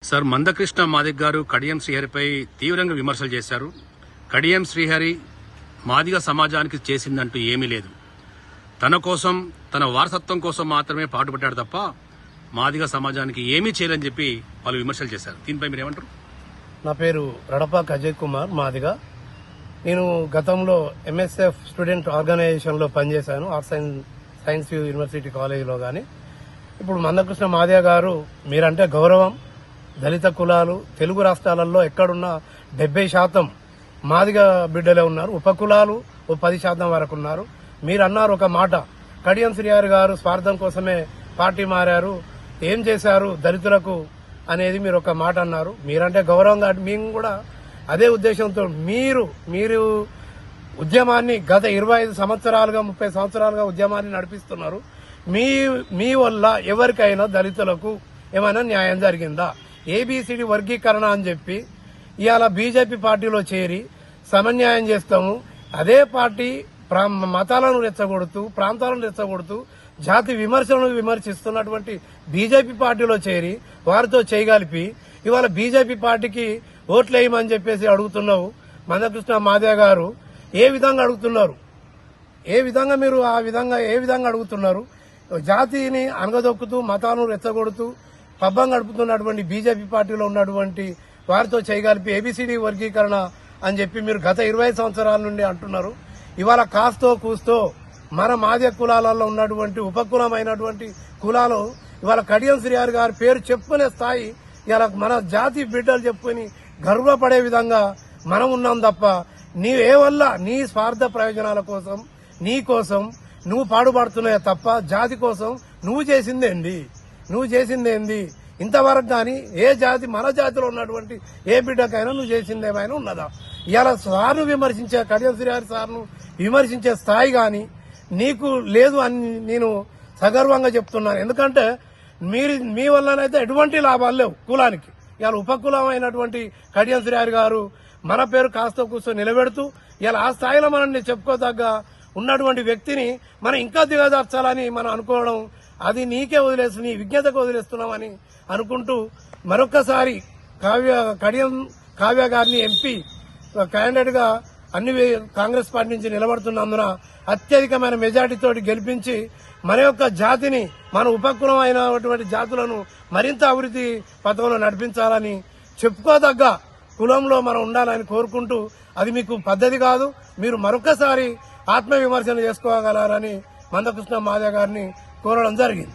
Sir, Mandakrishna Madiga గారు కడియం శ్రీహరిపై తీవ్రంగా విమర్శలు చేశారు. కడియం శ్రీహరి మాదిగ సమాజానికి చేసిందంటూ ఏమీ లేదు. తన కోసం, తన వారసత్వం కోసం మాత్రమే పాటుపడ్డాడు తప్ప మాదిగ సమాజానికి ఏమీ చేయలేని చెప్పి వాళ్ళు విమర్శలు చేశారు. దీనిపై మీరు ఏమంటారు? నా పేరు రడపాక అజయ్ కుమార్ మాదిగ. నేను గతంలో ఎంఎస్ఎఫ్ స్టూడెంట్ ఆర్గనైజేషన్లో పనిచేశాను, ఆర్ట్స్ అండ్ సైన్స్ యూనివర్సిటీ కాలేజీలో. కానీ ఇప్పుడు మందకృష్ణ మాదిగ గారు మీరంటే గౌరవం, దళిత కులాలు తెలుగు రాష్ట్రాలలో ఎక్కడున్నా 70% మాదిగ బిడ్డలే ఉన్నారు. ఉపకులాలు 10% వరకు ఉన్నారు. మీరు అన్నారు ఒక మాట, కడియం శ్రీహరి గారు స్వార్థం కోసమే పార్టీ మారారు, ఏం చేశారు దళితులకు అనేది మీరు ఒక మాట అన్నారు. మీరంటే గౌరవం కాబట్టి మేము కూడా అదే ఉద్దేశంతో మీరు ఉద్యమాన్ని గత 25 సంవత్సరాలుగా 30 సంవత్సరాలుగా ఉద్యమాన్ని నడిపిస్తున్నారు. మీ వల్ల ఎవరికైనా దళితులకు ఏమైనా న్యాయం జరిగిందా? ఏబిసిడి వర్గీకరణ అని చెప్పి ఇవాళ బీజేపీ పార్టీలో చేరి సమన్యాయం చేస్తాము. అదే పార్టీ మతాలను రెచ్చగొడుతూ, ప్రాంతాలను రెచ్చగొడుతూ, జాతి విమర్శలను విమర్శిస్తున్నటువంటి బీజేపీ పార్టీలో చేరి వారితో చేయగలిపి ఇవాళ బీజేపీ పార్టీకి ఓట్లేయమని చెప్పేసి అడుగుతున్నావు. మందకృష్ణ మాదిగ గారు ఏ విధంగా అడుగుతున్నారు? ఏ విధంగా మీరు ఏ విధంగా అడుగుతున్నారు? జాతిని అనగదొక్కుతూ, మతాలను రెచ్చగొడుతూ పబ్బం గడుపుతున్నటువంటి బీజేపీ పార్టీలో ఉన్నటువంటి వారితో చేయగలిపి ఏబిసిడి వర్గీకరణ అని చెప్పి మీరు గత 20 సంవత్సరాల నుండి అంటున్నారు. ఇవాళ కాస్తో కూస్తో మన మాదిగ కులాలలో ఉన్నటువంటి ఉపకులమైనటువంటి కులాలు ఇవాళ కడియం శ్రీహరి గారి పేరు చెప్పుకునే స్థాయి ఇవాళ మన జాతి బిడ్డలు చెప్పుకుని గర్వపడే విధంగా మనం ఉన్నాం తప్ప నీవే వల్ల నీ స్వార్థ ప్రయోజనాల కోసం, నీ కోసం నువ్వు పాడుపడుతున్నాయే తప్ప జాతి కోసం నువ్వు చేసిందేంది? ఇంతవరకు కానీ ఏ జాతి, మన జాతిలో ఉన్నటువంటి ఏ బిడ్డకైనా నువ్వు చేసిందేమైనా ఉన్నదా? ఇవాళ సార్ను విమర్శించే, కడియం శ్రీహరి సార్ను విమర్శించే స్థాయి కానీ నీకు లేదు అని నేను సగర్వంగా చెప్తున్నాను. ఎందుకంటే మీ వల్లనైతే ఎటువంటి లాభాలు లేవు కులానికి. ఇవాళ ఉపకులమైనటువంటి కడియం శ్రీహరి గారు మన పేరు కాస్త కూర్చో నిలబెడుతూ ఇలా ఆ స్థాయిలో మనం చెప్పుకోదగ్గ ఉన్నటువంటి వ్యక్తిని మనం ఇంకా దిగజార్చాలని మనం అనుకోవడం, అది నీకే వదిలేసి, నీ విజ్ఞతకు వదిలేస్తున్నామని అనుకుంటూ మరొక్కసారి కడియం కావ్య గారిని ఎంపీ క్యాండిడేట్ గా కాంగ్రెస్ పార్టీ నుంచి నిలబడుతున్నందున అత్యధికమైన మెజార్టీతో గెలిపించి మన యొక్క జాతిని, మన ఉపకులం అయినటువంటి జాతులను మరింత అభివృద్ధి పథకంలో నడిపించాలని, చెప్పుకోదగ్గ కులంలో మనం ఉండాలని కోరుకుంటూ, అది మీకు పద్ధతి కాదు, మీరు మరొకసారి ఆత్మవిమర్శన చేసుకోగలరని మందకృష్ణ మాదిగ గారిని కోరడం జరిగింది.